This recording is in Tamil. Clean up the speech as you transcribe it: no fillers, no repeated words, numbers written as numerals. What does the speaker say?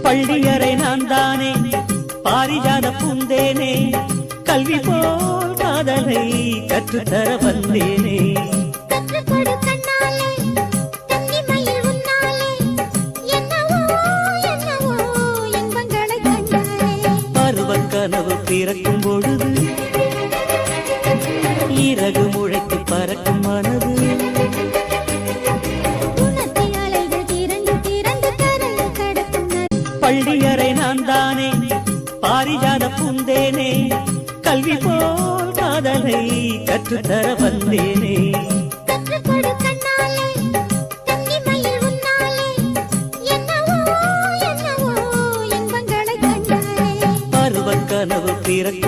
பள்ளியறை நான் தானே பாரிஜாத பூந்தேனே கல்வி போல் காதலை கற்றுத்தர வந்தேனே கனவு பிறக்கும் பொழுது இறகு முளைத்து பறக்கும் மனது பள்ளியறை நான் தானே பாரிஜாத பூந்தேனே கல்வி போல் காதலை கற்றுத்தர வந்தேனே கனவு பிறக்கும்